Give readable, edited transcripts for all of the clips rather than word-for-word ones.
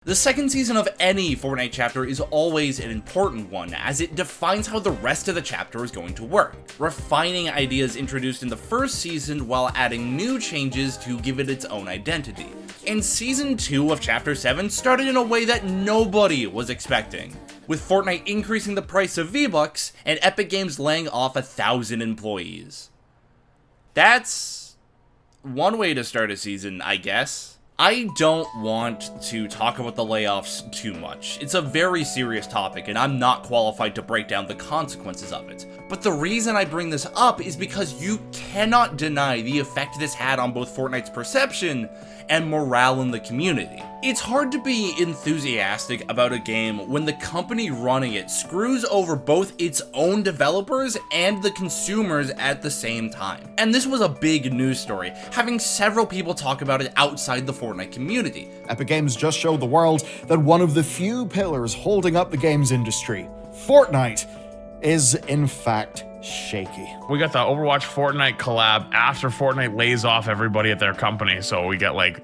The second season of any Fortnite chapter is always an important one, as it defines how the rest of the chapter is going to work, refining ideas introduced in the first season while adding new changes to give it its own identity. And Season 2 of Chapter 7 started in a way that nobody was expecting, with Fortnite increasing the price of V-Bucks and Epic Games laying off 1,000 employees. That's one way to start a season, I guess. I don't want to talk about the layoffs too much. It's a very serious topic, and I'm not qualified to break down the consequences of it. But the reason I bring this up is because you cannot deny the effect this had on both Fortnite's perception and morale in the community. It's hard to be enthusiastic about a game when the company running it screws over both its own developers and the consumers at the same time. And this was a big news story, having several people talk about it outside the Fortnite community. Epic Games just showed the world that one of the few pillars holding up the games industry, Fortnite, is in fact shaky. We got the Overwatch Fortnite collab after Fortnite lays off everybody at their company, so we get like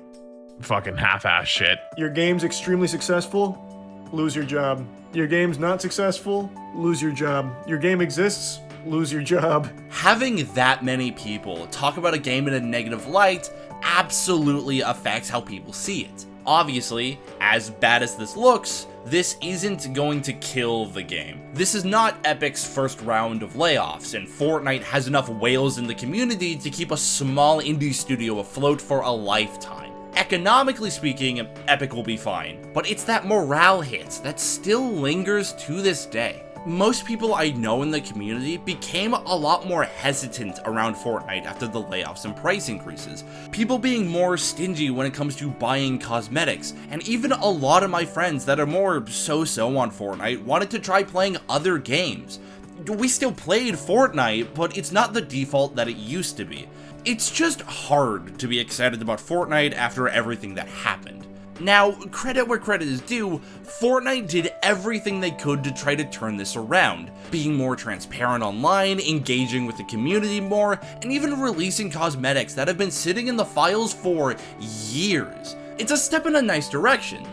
fucking half-ass shit. Your game's extremely successful, lose your job. Your game's not successful, lose your job. Your game exists, lose your job. Having that many people talk about a game in a negative light absolutely affects how people see it. Obviously, as bad as this looks, this isn't going to kill the game. This is not Epic's first round of layoffs, and Fortnite has enough whales in the community to keep a small indie studio afloat for a lifetime. Economically speaking, Epic will be fine, but it's that morale hit that still lingers to this day. Most people I know in the community became a lot more hesitant around Fortnite after the layoffs and price increases, people being more stingy when it comes to buying cosmetics, and even a lot of my friends that are more so-so on Fortnite wanted to try playing other games. We still played Fortnite, but it's not the default that it used to be. It's just hard to be excited about Fortnite after everything that happened. Now, credit where credit is due, Fortnite did everything they could to try to turn this around, being more transparent online, engaging with the community more, and even releasing cosmetics that have been sitting in the files for years. It's a step in a nice direction,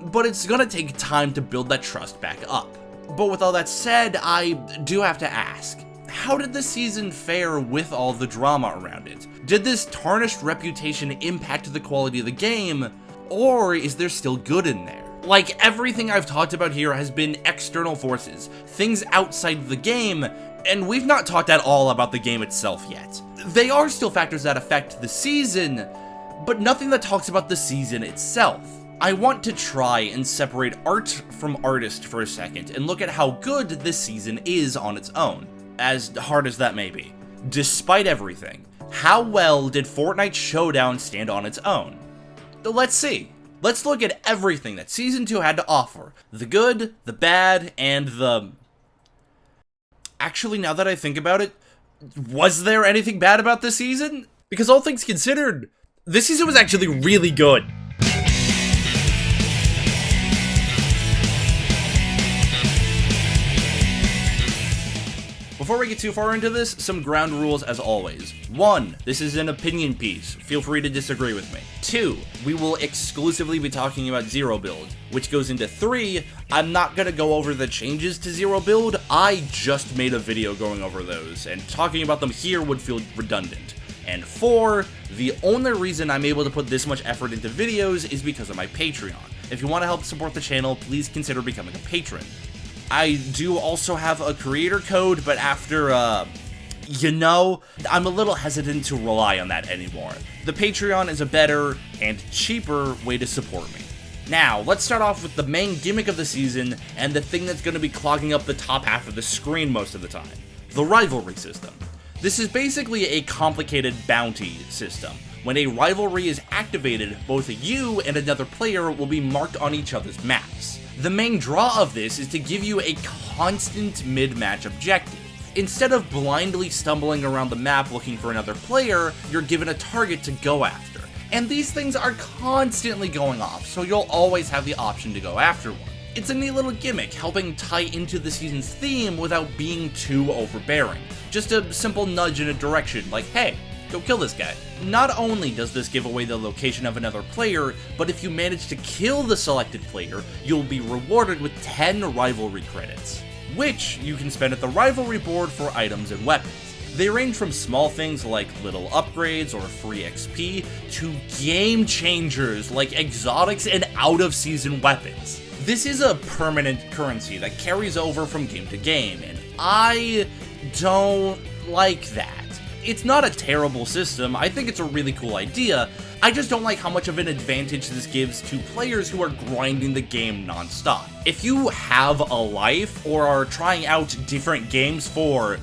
but it's gonna take time to build that trust back up. But with all that said, I do have to ask, how did the season fare with all the drama around it? Did this tarnished reputation impact the quality of the game? Or is there still good in there? Like, everything I've talked about here has been external forces, things outside the game, and we've not talked at all about the game itself yet. They are still factors that affect the season, but nothing that talks about the season itself. I want to try and separate art from artist for a second and look at how good this season is on its own, as hard as that may be. Despite everything, how well did Fortnite Showdown stand on its own? Let's see. Let's look at everything that Season 2 had to offer. The good, the bad, and the... Actually, now that I think about it, was there anything bad about this season? Because all things considered, this season was actually really good. Before we get too far into this, some ground rules as always. 1. This is an opinion piece. Feel free to disagree with me. 2. We will exclusively be talking about Zero Build, which goes into 3. I'm not going to go over the changes to Zero Build. I just made a video going over those, and talking about them here would feel redundant. And 4. The only reason I'm able to put this much effort into videos is because of my Patreon. If you want to help support the channel, please consider becoming a patron. I do also have a creator code, but after, I'm a little hesitant to rely on that anymore. The Patreon is a better and cheaper way to support me. Now, let's start off with the main gimmick of the season, and the thing that's going to be clogging up the top half of the screen most of the time. The rivalry system. This is basically a complicated bounty system. When a rivalry is activated, both you and another player will be marked on each other's maps. The main draw of this is to give you a constant mid-match objective. Instead of blindly stumbling around the map looking for another player, you're given a target to go after. And these things are constantly going off, so you'll always have the option to go after one. It's a neat little gimmick, helping tie into the season's theme without being too overbearing. Just a simple nudge in a direction, like, hey, go kill this guy. Not only does this give away the location of another player, but if you manage to kill the selected player, you'll be rewarded with 10 rivalry credits, which you can spend at the rivalry board for items and weapons. They range from small things like little upgrades or free XP to game changers like exotics and out-of-season weapons. This is a permanent currency that carries over from game to game, and I don't like that. It's not a terrible system, I think it's a really cool idea, I just don't like how much of an advantage this gives to players who are grinding the game non-stop. If you have a life or are trying out different games for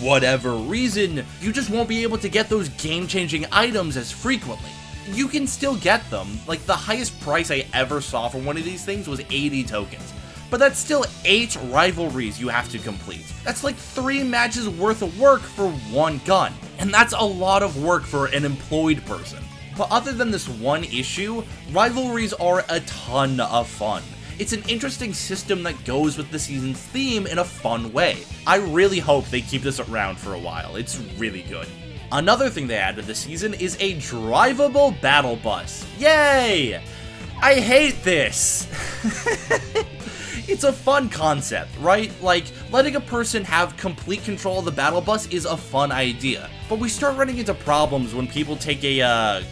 whatever reason, you just won't be able to get those game-changing items as frequently. You can still get them, like the highest price I ever saw for one of these things was 80 tokens. But that's still 8 rivalries you have to complete. That's like 3 matches worth of work for one gun. And that's a lot of work for an employed person. But other than this one issue, rivalries are a ton of fun. It's an interesting system that goes with the season's theme in a fun way. I really hope they keep this around for a while, it's really good. Another thing they added this season is a drivable battle bus. Yay! I hate this! It's a fun concept, right? Like, letting a person have complete control of the battle bus is a fun idea. But we start running into problems when people take a,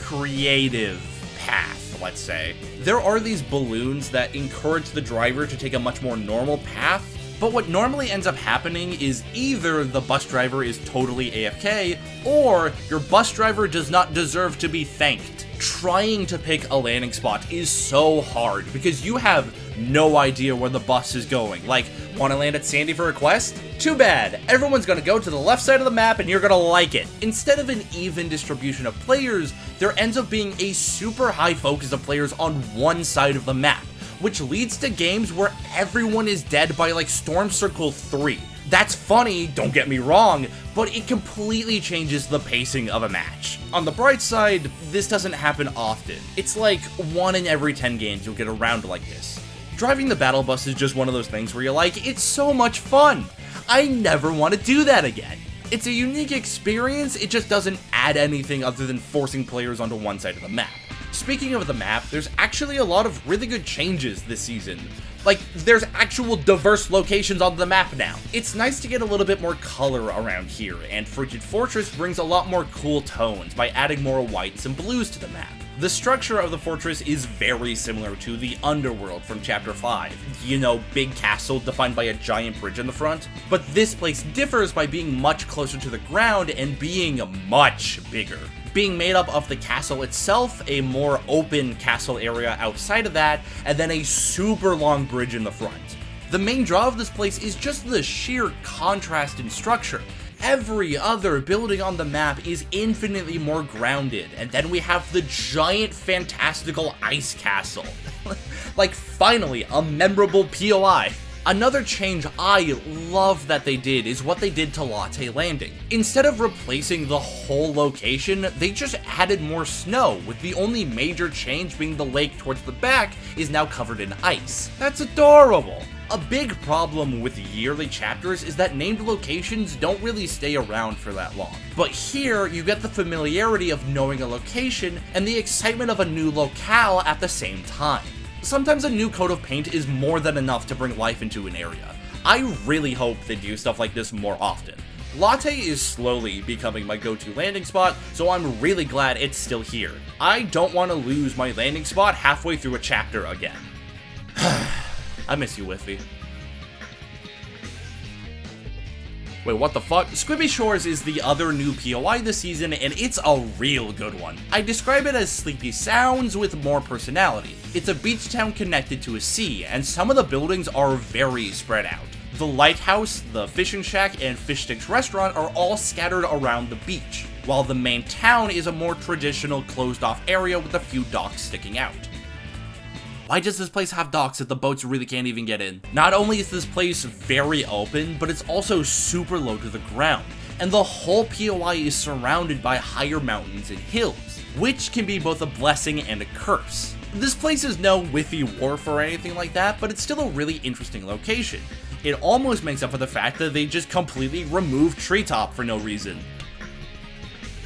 creative path, let's say. There are these balloons that encourage the driver to take a much more normal path, but what normally ends up happening is either the bus driver is totally AFK, or your bus driver does not deserve to be thanked. Trying to pick a landing spot is so hard because you have no idea where the bus is going. Like, want to land at Sandy for a quest? Too bad. Everyone's going to go to the left side of the map and you're going to like it. Instead of an even distribution of players, there ends up being a super high focus of players on one side of the map, which leads to games where everyone is dead by like Storm Circle 3. That's funny, don't get me wrong, but it completely changes the pacing of a match. On the bright side, this doesn't happen often. It's like 1 in every 10 games you'll get a round like this. Driving the battle bus is just one of those things where you're like, it's so much fun. I never want to do that again. It's a unique experience, it just doesn't add anything other than forcing players onto one side of the map. Speaking of the map, there's actually a lot of really good changes this season. Like, there's actual diverse locations on the map now. It's nice to get a little bit more color around here, and Frigid Fortress brings a lot more cool tones by adding more whites and blues to the map. The structure of the fortress is very similar to the Underworld from Chapter 5. You know, big castle defined by a giant bridge in the front. But this place differs by being much closer to the ground and being much bigger. Being made up of the castle itself, a more open castle area outside of that, and then a super long bridge in the front. The main draw of this place is just the sheer contrast in structure. Every other building on the map is infinitely more grounded, and then we have the giant fantastical ice castle. Like, finally, a memorable POI. Another change I love that they did is what they did to Latte Landing. Instead of replacing the whole location, they just added more snow, with the only major change being the lake towards the back is now covered in ice. That's adorable! A big problem with yearly chapters is that named locations don't really stay around for that long. But here, you get the familiarity of knowing a location and the excitement of a new locale at the same time. Sometimes a new coat of paint is more than enough to bring life into an area. I really hope they do stuff like this more often. Latte is slowly becoming my go-to landing spot, so I'm really glad it's still here. I don't want to lose my landing spot halfway through a chapter again. I miss you, Whiffy. Wait, what the fuck? Squibby Shores is the other new POI this season, and it's a real good one. I describe it as Sleepy Sounds with more personality. It's a beach town connected to a sea, and some of the buildings are very spread out. The lighthouse, the fishing shack, and Fish Sticks restaurant are all scattered around the beach, while the main town is a more traditional closed-off area with a few docks sticking out. Why does this place have docks if the boats really can't even get in? Not only is this place very open, but it's also super low to the ground, and the whole POI is surrounded by higher mountains and hills, which can be both a blessing and a curse. This place is no Whiffy Wharf or anything like that, but it's still a really interesting location. It almost makes up for the fact that they just completely removed Treetop for no reason.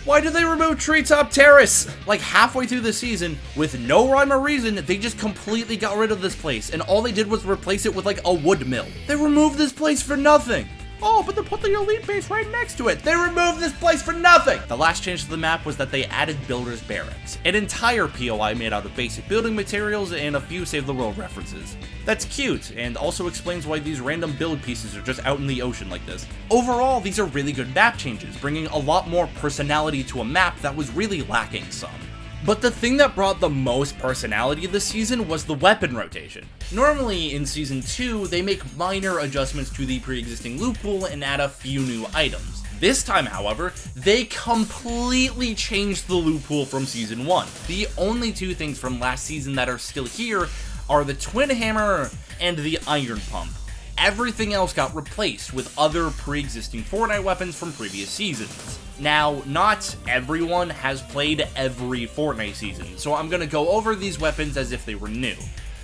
Why did they remove Treetop Terrace? Like halfway through the season, with no rhyme or reason, they just completely got rid of this place, and all they did was replace it with like a wood mill. They removed this place for nothing. Oh, but they put the elite base right next to it. They removed this place for nothing. The last change to the map was that they added Builder's Barracks, an entire POI made out of basic building materials and a few Save the World references. That's cute, and also explains why these random build pieces are just out in the ocean like this. Overall, these are really good map changes, bringing a lot more personality to a map that was really lacking some. But the thing that brought the most personality this season was the weapon rotation. Normally, in Season 2, they make minor adjustments to the pre-existing loot pool and add a few new items. This time, however, they completely changed the loot pool from Season 1. The only two things from last season that are still here are the Twin Hammer and the Iron Pump. Everything else got replaced with other pre-existing Fortnite weapons from previous seasons. Now, not everyone has played every Fortnite season, so I'm gonna go over these weapons as if they were new.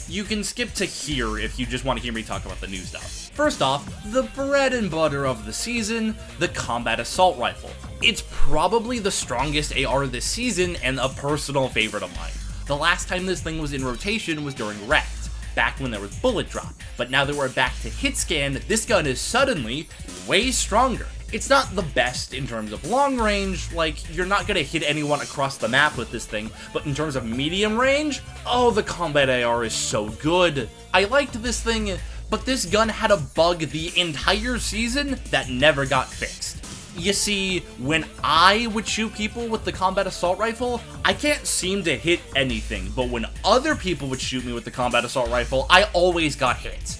You can skip to here if you just want to hear me talk about the new stuff. First off, the bread and butter of the season, the Combat Assault Rifle. It's probably the strongest AR this season and a personal favorite of mine. The last time this thing was in rotation was during Wrecked, back when there was Bullet Drop, but now that we're back to Hit Scan, this gun is suddenly way stronger. It's not the best in terms of long range, like, you're not gonna hit anyone across the map with this thing, but in terms of medium range, oh, the Combat AR is so good. I liked this thing, but this gun had a bug the entire season that never got fixed. You see, when I would shoot people with the Combat Assault Rifle, I can't seem to hit anything, but when other people would shoot me with the Combat Assault Rifle, I always got hit.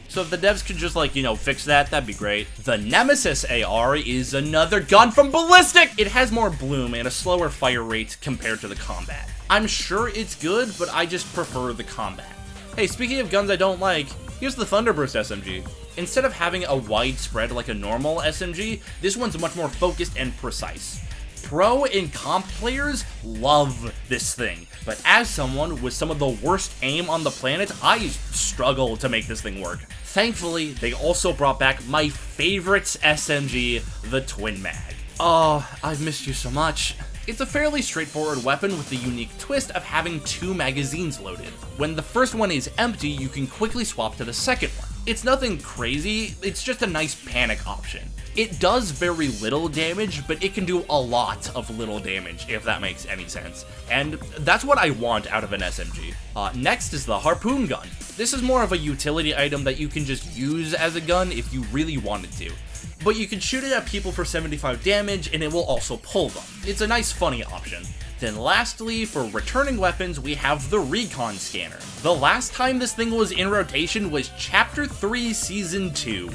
So if the devs could just, like, you know, fix that, that'd be great. The Nemesis AR is another gun from Ballistic! It has more bloom and a slower fire rate compared to the Combat. I'm sure it's good, but I just prefer the Combat. Hey, speaking of guns I don't like, here's the Thunderburst SMG. Instead of having a wide spread like a normal SMG, this one's much more focused and precise. Pro and comp players love this thing, but as someone with some of the worst aim on the planet, I struggle to make this thing work. Thankfully, they also brought back my favorite SMG, the Twin Mag. Oh, I've missed you so much. It's a fairly straightforward weapon with the unique twist of having two magazines loaded. When the first one is empty, you can quickly swap to the second one. It's nothing crazy, it's just a nice panic option. It does very little damage, but it can do a lot of little damage, if that makes any sense. And that's what I want out of an SMG. Next is the Harpoon Gun. This is more of a utility item that you can just use as a gun if you really wanted to. But you can shoot it at people for 75 damage, and it will also pull them. It's a nice, funny option. Then lastly, for returning weapons, we have the Recon Scanner. The last time this thing was in rotation was Chapter 3 Season 2.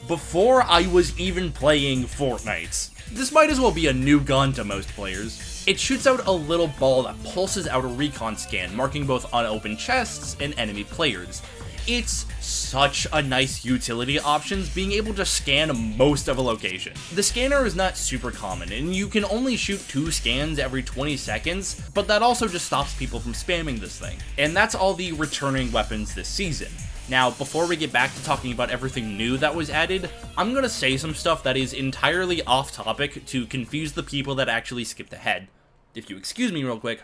Before I was even playing Fortnite. This might as well be a new gun to most players. It shoots out a little ball that pulses out a recon scan, marking both unopened chests and enemy players. It's such a nice utility option, being able to scan most of a location. The scanner is not super common, and you can only shoot 2 scans every 20 seconds, but that also just stops people from spamming this thing. And that's all the returning weapons this season. Now, before we get back to talking about everything new that was added, I'm gonna say some stuff that is entirely off topic to confuse the people that actually skipped ahead. If you excuse me real quick.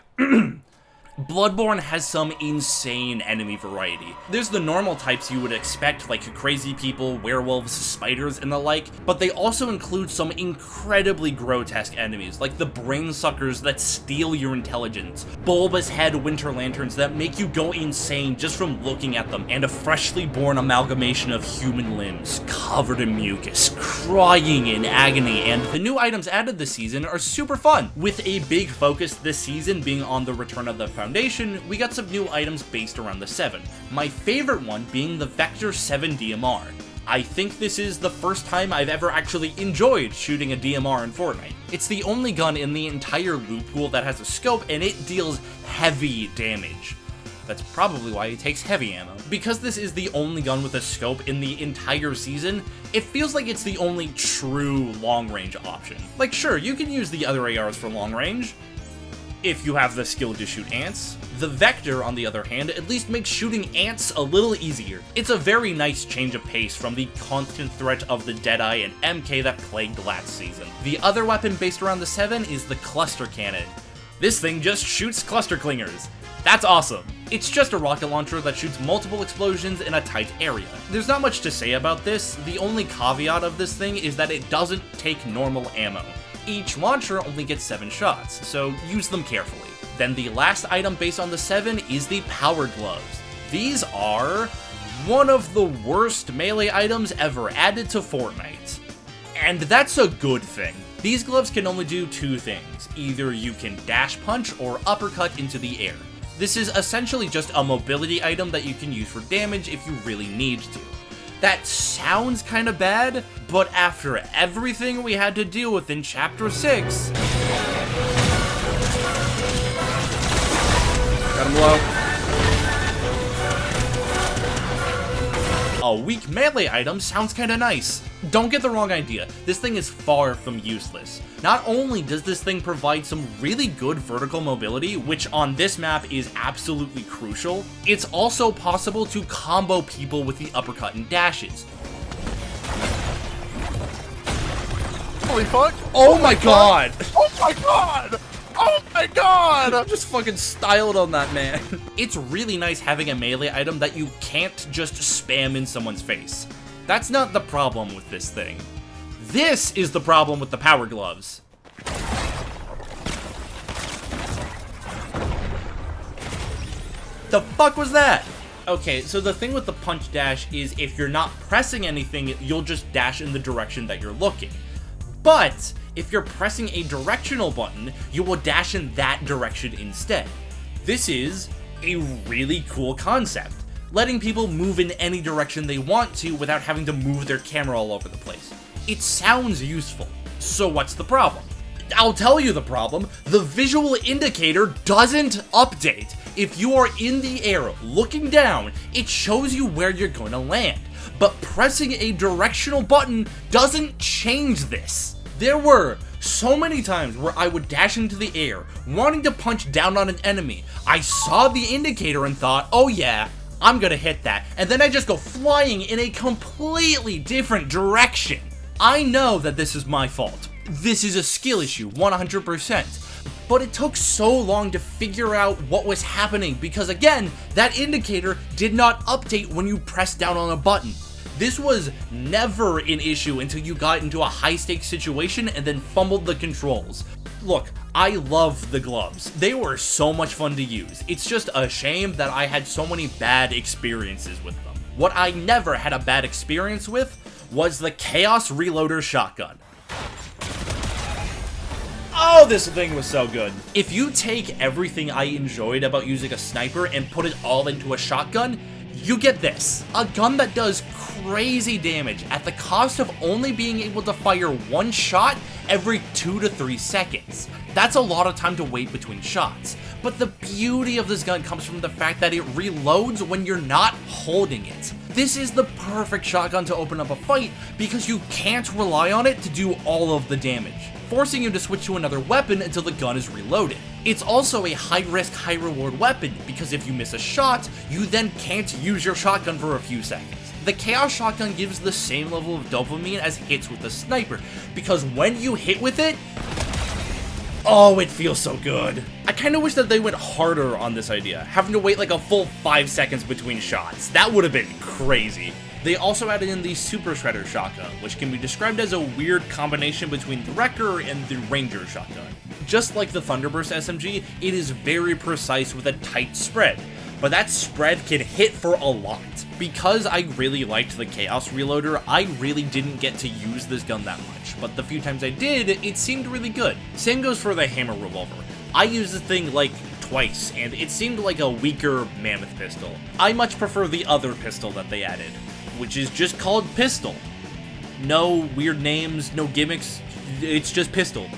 Bloodborne has some insane enemy variety. There's the normal types you would expect, like crazy people, werewolves, spiders, and the like, but they also include some incredibly grotesque enemies, like the brain suckers that steal your intelligence, bulbous head winter lanterns that make you go insane just from looking at them, and a freshly born amalgamation of human limbs, covered in mucus, crying in agony, and the new items added this season are super fun, with a big focus this season being on the return of the Foundation. We got some new items based around the 7, my favorite one being the Vector 7 DMR. I think this is the first time I've ever actually enjoyed shooting a DMR in Fortnite. It's the only gun in the entire loot pool that has a scope, and it deals heavy damage. That's probably why it takes heavy ammo. Because this is the only gun with a scope in the entire season, it feels like it's the only true long-range option. Like, sure, you can use the other ARs for long range, if you have the skill to shoot ants. The Vector, on the other hand, at least makes shooting ants a little easier. It's a very nice change of pace from the constant threat of the Deadeye and MK that plagued last season. The other weapon based around the 7 is the Cluster Cannon. This thing just shoots cluster clingers. That's awesome. It's just a rocket launcher that shoots multiple explosions in a tight area. There's not much to say about this. The only caveat of this thing is that it doesn't take normal ammo. Each launcher only gets 7 shots, so use them carefully. Then the last item based on the 7 is the Power Gloves. These are one of the worst melee items ever added to Fortnite. And that's a good thing. These gloves can only do 2 things. Either you can dash punch or uppercut into the air. This is essentially just a mobility item that you can use for damage if you really need to. That sounds kinda bad, but after everything we had to deal with in Chapter 6... Got him low. A weak melee item sounds kinda nice. Don't get the wrong idea, this thing is far from useless. Not only does this thing provide some really good vertical mobility, which on this map is absolutely crucial, it's also possible to combo people with the uppercut and dashes. Holy fuck! Oh my god! Oh my god! Oh my god! I'm just fucking styled on that, man. It's really nice having a melee item that you can't just spam in someone's face. That's not the problem with this thing. This is the problem with the Power Gloves. The fuck was that? Okay, so the thing with the punch dash is if you're not pressing anything, you'll just dash in the direction that you're looking. But if you're pressing a directional button, you will dash in that direction instead. This is a really cool concept, letting people move in any direction they want to without having to move their camera all over the place. It sounds useful. So what's the problem? I'll tell you the problem. The visual indicator doesn't update. If you are in the air looking down, it shows you where you're going to land. But pressing a directional button doesn't change this. There were so many times where I would dash into the air, wanting to punch down on an enemy. I saw the indicator and thought, oh yeah, I'm gonna hit that. And then I just go flying in a completely different direction. I know that this is my fault. This is a skill issue, 100%. But it took so long to figure out what was happening because again, that indicator did not update when you press down on a button. This was never an issue until you got into a high-stakes situation and then fumbled the controls. Look, I love the gloves. They were so much fun to use. It's just a shame that I had so many bad experiences with them. What I never had a bad experience with was the Chaos Reloader shotgun. Oh, this thing was so good. If you take everything I enjoyed about using a sniper and put it all into a shotgun, you get this. A gun that does crazy damage at the cost of only being able to fire one shot every 2 to 3 seconds. That's a lot of time to wait between shots. But the beauty of this gun comes from the fact that it reloads when you're not holding it. This is the perfect shotgun to open up a fight because you can't rely on it to do all of the damage, forcing you to switch to another weapon until the gun is reloaded. It's also a high-risk, high-reward weapon because if you miss a shot, you then can't use your shotgun for a few seconds. The Chaos Shotgun gives the same level of dopamine as hits with the sniper, because when you hit with it, oh, it feels so good. I kinda wish that they went harder on this idea, having to wait like a full 5 seconds between shots. That would have been crazy. They also added in the Super Shredder shotgun, which can be described as a weird combination between the Wrecker and the Ranger shotgun. Just like the Thunderburst SMG, it is very precise with a tight spread, but that spread can hit for a lot. Because I really liked the Chaos Reloader, I really didn't get to use this gun that much, but the few times I did, it seemed really good. Same goes for the Hammer Revolver. I used this thing like twice, and it seemed like a weaker Mammoth pistol. I much prefer the other pistol that they added, which is just called Pistol. No weird names, no gimmicks, it's just Pistol.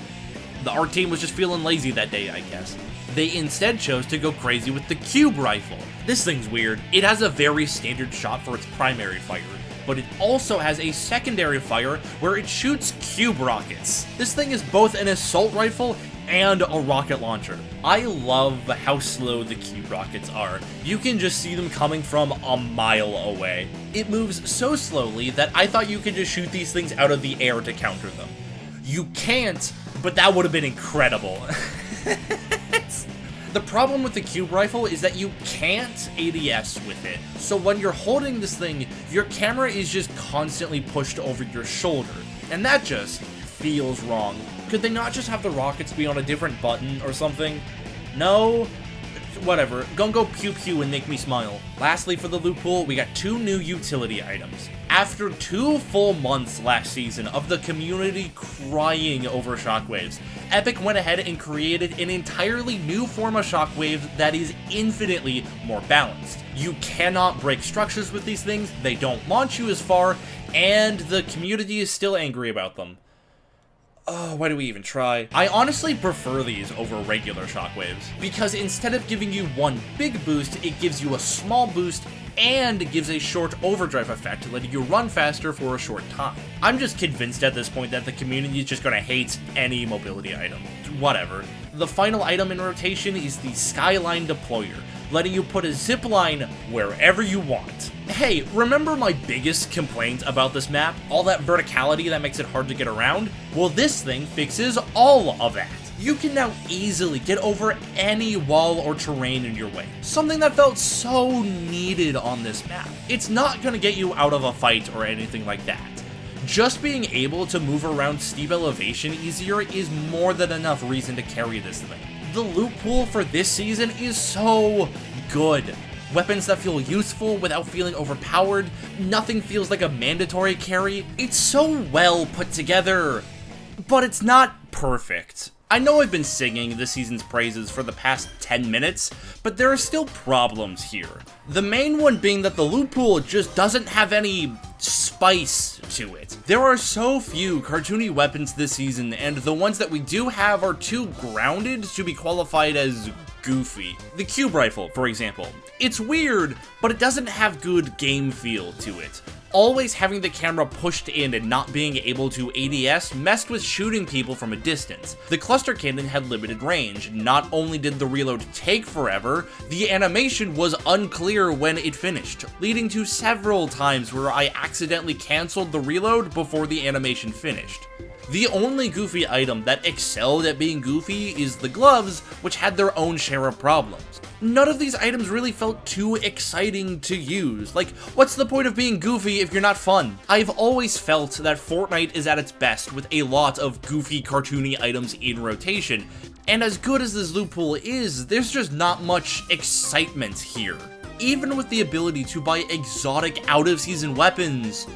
The art team was just feeling lazy that day, I guess. They instead chose to go crazy with the Cube Rifle. This thing's weird. It has a very standard shot for its primary fire, but it also has a secondary fire where it shoots cube rockets. This thing is both an assault rifle and a rocket launcher. I love how slow the cube rockets are. You can just see them coming from a mile away. It moves so slowly that I thought you could just shoot these things out of the air to counter them. You can't, but that would have been incredible. The problem with the cube rifle is that you can't ADS with it. So when you're holding this thing, your camera is just constantly pushed over your shoulder. And that just feels wrong. Could they not just have the rockets be on a different button or something? No? Whatever. Go pew pew and make me smile. Lastly, for the loot pool, we got 2 new utility items. After 2 full months last season of the community crying over shockwaves, Epic went ahead and created an entirely new form of shockwave that is infinitely more balanced. You cannot break structures with these things, they don't launch you as far, and the community is still angry about them. Oh, why do we even try? I honestly prefer these over regular shockwaves, because instead of giving you one big boost, it gives you a small boost and gives a short overdrive effect, letting you run faster for a short time. I'm just convinced at this point that the community is just gonna hate any mobility item. Whatever. The final item in rotation is the Skyline Deployer, letting you put a zipline wherever you want. Hey, remember my biggest complaint about this map? All that verticality that makes it hard to get around? Well, this thing fixes all of that. You can now easily get over any wall or terrain in your way, something that felt so needed on this map. It's not gonna get you out of a fight or anything like that. Just being able to move around steep elevation easier is more than enough reason to carry this thing. The loot pool for this season is so good. Weapons that feel useful without feeling overpowered, nothing feels like a mandatory carry. It's so well put together, but it's not perfect. I know I've been singing this season's praises for the past 10 minutes, but there are still problems here. The main one being that the loot pool just doesn't have any spice to it. There are so few cartoony weapons this season, and the ones that we do have are too grounded to be qualified as goofy. The cube rifle, for example. It's weird, but it doesn't have good game feel to it. Always having the camera pushed in and not being able to ADS messed with shooting people from a distance. The cluster cannon had limited range. Not only did the reload take forever, the animation was unclear when it finished, leading to several times where I accidentally canceled the reload before the animation finished. The only goofy item that excelled at being goofy is the gloves, which had their own share of problems. None of these items really felt too exciting to use. Like, what's the point of being goofy if you're not fun? I've always felt that Fortnite is at its best with a lot of goofy, cartoony items in rotation, and as good as this loot pool is, there's just not much excitement here. Even with the ability to buy exotic out-of-season weapons,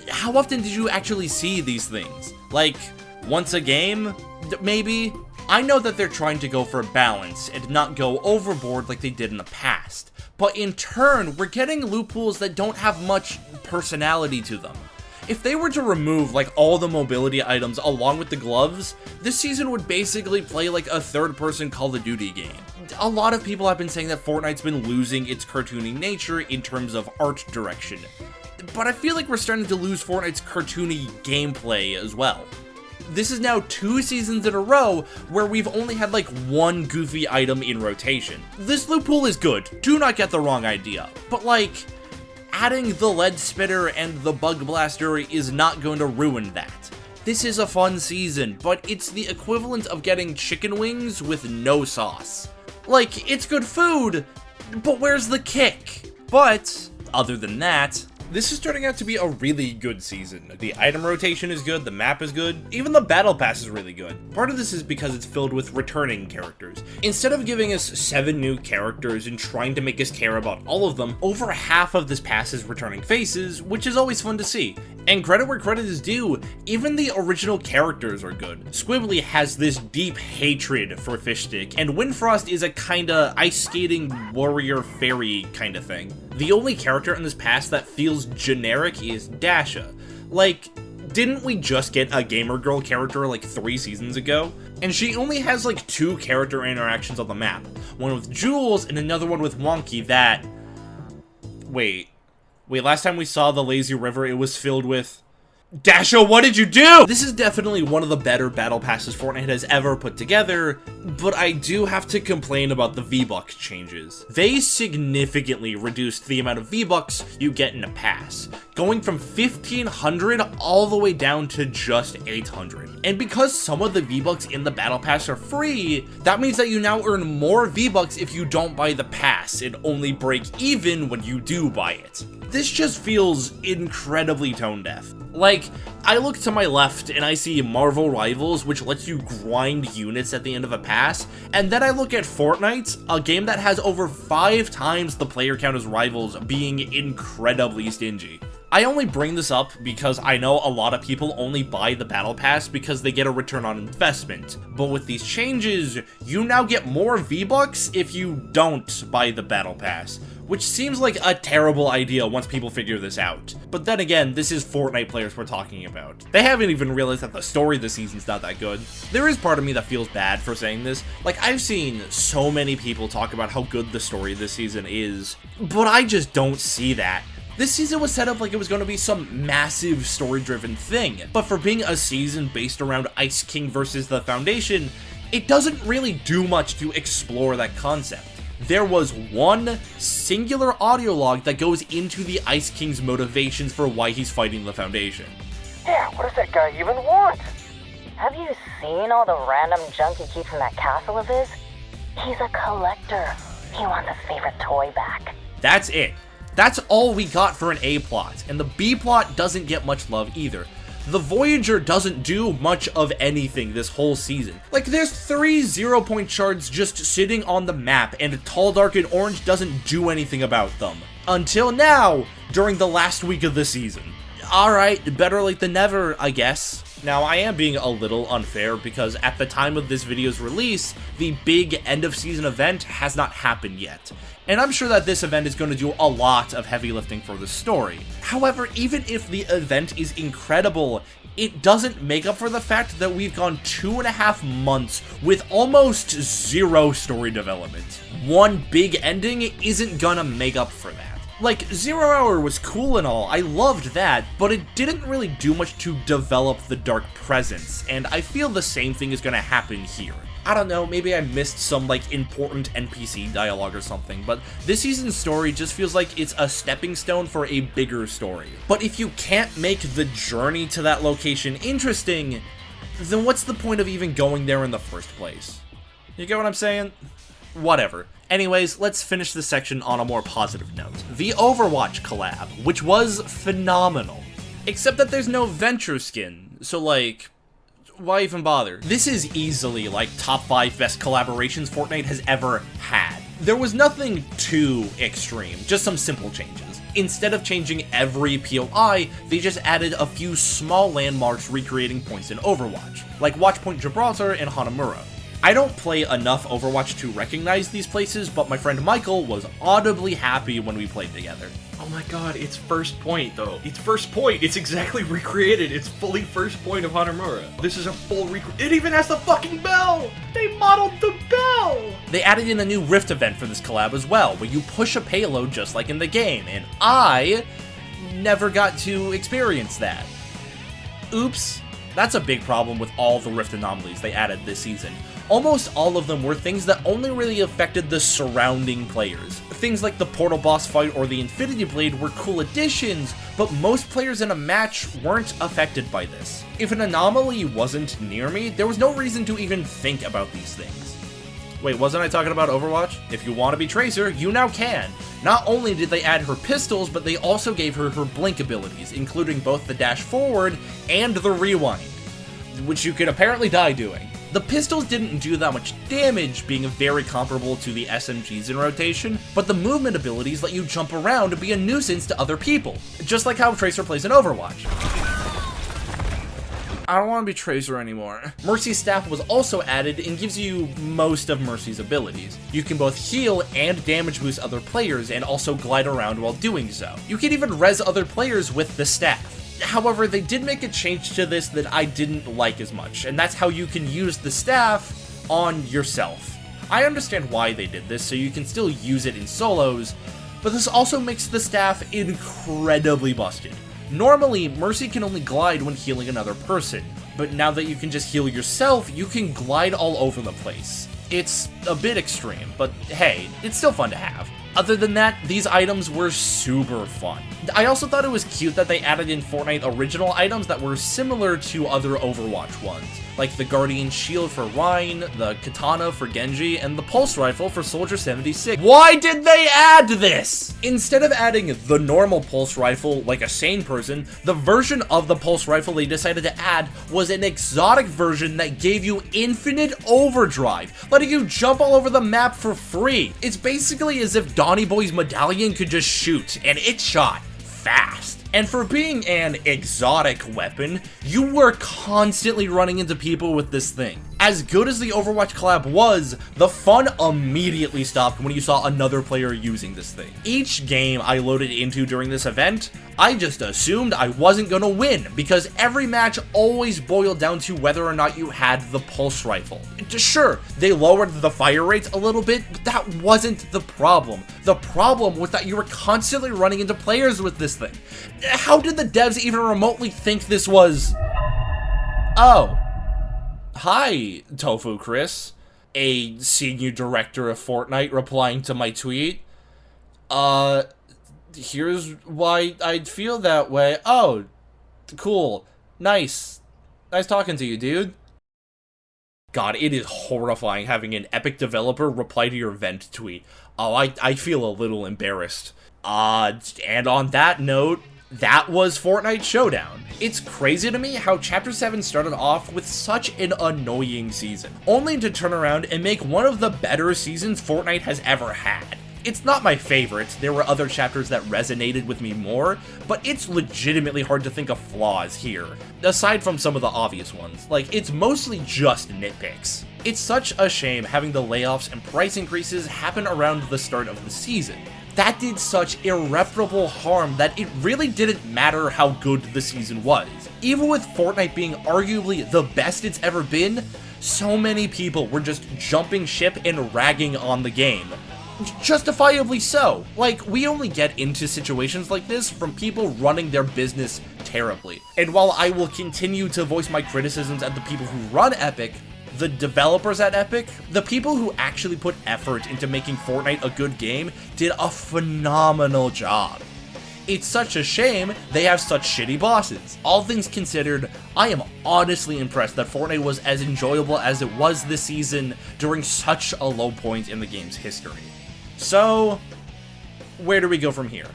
how often did you actually see these things? Like, once a game? Maybe? I know that they're trying to go for a balance and not go overboard like they did in the past, but in turn, we're getting loot pools that don't have much personality to them. If they were to remove like all the mobility items along with the gloves, this season would basically play like a third-person Call of Duty game. A lot of people have been saying that Fortnite's been losing its cartoony nature in terms of art direction, but I feel like we're starting to lose Fortnite's cartoony gameplay as well. This is now 2 seasons in a row where we've only had like one goofy item in rotation. This loot pool is good, do not get the wrong idea, but like, adding the lead spitter and the bug blaster is not going to ruin that. This is a fun season, but it's the equivalent of getting chicken wings with no sauce. Like, it's good food, but where's the kick? But, other than that, this is turning out to be a really good season. The item rotation is good, the map is good, even the battle pass is really good. Part of this is because it's filled with returning characters. Instead of giving us 7 new characters and trying to make us care about all of them, over half of this pass is returning faces, which is always fun to see. And credit where credit is due, even the original characters are good. Squibbly has this deep hatred for Fishstick, and Windfrost is a kinda ice skating warrior fairy kinda thing. The only character in this pass that feels generic is Dasha. Like, didn't we just get a gamer girl character like 3 seasons ago? And she only has like 2 character interactions on the map. One with Jules and another one with Wonky that... Wait, last time we saw the lazy river, it was filled with... Dasho, what did you do? This is definitely one of the better battle passes Fortnite has ever put together, but I do have to complain about the V-Bucks changes. They significantly reduced the amount of V-Bucks you get in a pass, going from 1,500 all the way down to just 800. And because some of the V-Bucks in the battle pass are free, that means that you now earn more V-Bucks if you don't buy the pass and only break even when you do buy it. This just feels incredibly tone deaf. Like, I look to my left and I see Marvel Rivals, which lets you grind units at the end of a pass, and then I look at Fortnite, a game that has over 5 times the player count as Rivals, being incredibly stingy. I only bring this up because I know a lot of people only buy the battle pass because they get a return on investment, but with these changes, you now get more V-Bucks if you don't buy the battle pass, which seems like a terrible idea once people figure this out. But then again, this is Fortnite players we're talking about. They haven't even realized that the story this season's not that good. There is part of me that feels bad for saying this. Like, I've seen so many people talk about how good the story this season is, but I just don't see that. This season was set up like it was going to be some massive story-driven thing, but for being a season based around Ice King versus the Foundation, it doesn't really do much to explore that concept. There was one singular audio log that goes into the Ice King's motivations for why he's fighting the Foundation. Yeah, what does that guy even want? Have you seen all the random junk he keeps in that castle of his? He's a collector. He wants his favorite toy back. That's it. That's all we got for an A plot, and the B plot doesn't get much love either. The Voyager doesn't do much of anything this whole season. Like, there's 3 0-point shards just sitting on the map, and Tall, Dark, and Orange doesn't do anything about them. Until now, during the last week of the season. Alright, better late than never, I guess. Now, I am being a little unfair because at the time of this video's release, the big end-of-season event has not happened yet. And I'm sure that this event is going to do a lot of heavy lifting for the story. However, even if the event is incredible, it doesn't make up for the fact that we've gone 2.5 months with almost 0 story development. One big ending isn't gonna make up for that. Like, 0 Hour was cool and all, I loved that, but it didn't really do much to develop the Dark Presence, and I feel the same thing is gonna happen here. I don't know, maybe I missed some, like, important NPC dialogue or something, but this season's story just feels like it's a stepping stone for a bigger story. But if you can't make the journey to that location interesting, then what's the point of even going there in the first place? You get what I'm saying? Whatever. Anyways, let's finish this section on a more positive note. The Overwatch collab, which was phenomenal. Except that there's no Venture skin, so like, why even bother? This is easily like top 5 best collaborations Fortnite has ever had. There was nothing too extreme, just some simple changes. Instead of changing every POI, they just added a few small landmarks recreating points in Overwatch, like Watchpoint Gibraltar and Hanamura. I don't play enough Overwatch to recognize these places, but my friend Michael was audibly happy when we played together. Oh my god, it's First Point though. It's First Point. It's exactly recreated. It's fully First Point of Hanamura. This is a full it even has the fucking bell! They modeled the bell! They added in a new Rift event for this collab as well, where you push a payload just like in the game, and I never got to experience that. Oops. That's a big problem with all the Rift anomalies they added this season. Almost all of them were things that only really affected the surrounding players. Things like the Portal boss fight or the Infinity Blade were cool additions, but most players in a match weren't affected by this. If an anomaly wasn't near me, there was no reason to even think about these things. Wait, wasn't I talking about Overwatch? If you want to be Tracer, you now can. Not only did they add her pistols, but they also gave her her blink abilities, including both the dash forward and the rewind, which you could apparently die doing. The pistols didn't do that much damage, being very comparable to the SMGs in rotation, but the movement abilities let you jump around and be a nuisance to other people, just like how Tracer plays in Overwatch. I don't want to be Tracer anymore. Mercy's staff was also added and gives you most of Mercy's abilities. You can both heal and damage boost other players and also glide around while doing so. You can even res other players with the staff. However, they did make a change to this that I didn't like as much, and that's how you can use the staff on yourself. I understand why they did this, so you can still use it in solos, but this also makes the staff incredibly busted. Normally, Mercy can only glide when healing another person, but now that you can just heal yourself, you can glide all over the place. It's a bit extreme, but hey, it's still fun to have. Other than that, these items were super fun. I also thought it was cute that they added in Fortnite original items that were similar to other Overwatch ones, like the Guardian Shield for Rein, the Katana for Genji, and the Pulse Rifle for Soldier 76. Why did they add this? Instead of adding the normal Pulse Rifle like a sane person, the version of the Pulse Rifle they decided to add was an exotic version that gave you infinite overdrive, letting you jump all over the map for free. It's basically as if Donny Boy's medallion could just shoot, and it shot fast. And for being an exotic weapon, you were constantly running into people with this thing. As good as the Overwatch collab was, the fun immediately stopped when you saw another player using this thing. Each game I loaded into during this event, I just assumed I wasn't gonna win, because every match always boiled down to whether or not you had the Pulse Rifle. Sure, they lowered the fire rate a little bit, but that wasn't the problem. The problem was that you were constantly running into players with this thing. How did the devs even remotely think this was... Oh. Hi, Tofu Chris, a senior director of Fortnite replying to my tweet. Here's why I'd feel that way. Oh, cool. Nice. Nice talking to you, dude. God, it is horrifying having an Epic developer reply to your vent tweet. Oh, I feel a little embarrassed. And on that note, that was Fortnite Showdown. It's crazy to me how Chapter 7 started off with such an annoying season, only to turn around and make one of the better seasons Fortnite has ever had. It's not my favorite, there were other chapters that resonated with me more, but it's legitimately hard to think of flaws here, aside from some of the obvious ones. Like, it's mostly just nitpicks. It's such a shame having the layoffs and price increases happen around the start of the season. That did such irreparable harm that it really didn't matter how good the season was. Even with Fortnite being arguably the best it's ever been, so many people were just jumping ship and ragging on the game. Justifiably so. Like, we only get into situations like this from people running their business terribly. And while I will continue to voice my criticisms at the people who run Epic, the developers at Epic, the people who actually put effort into making Fortnite a good game, did a phenomenal job. It's such a shame they have such shitty bosses. All things considered, I am honestly impressed that Fortnite was as enjoyable as it was this season during such a low point in the game's history. So, where do we go from here?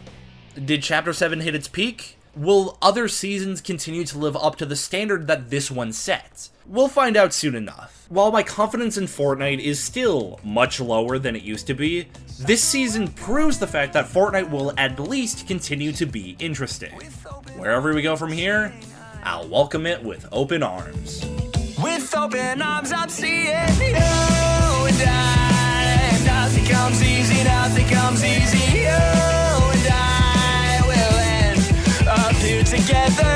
Did Chapter 7 hit its peak? Will other seasons continue to live up to the standard that this one sets? We'll find out soon enough. While my confidence in Fortnite is still much lower than it used to be, this season proves the fact that Fortnite will at least continue to be interesting. Wherever we go from here, I'll welcome it with open arms. With open arms, I'm seeing you and I. Nothing comes easy, nothing comes easy. You and I will end up here together.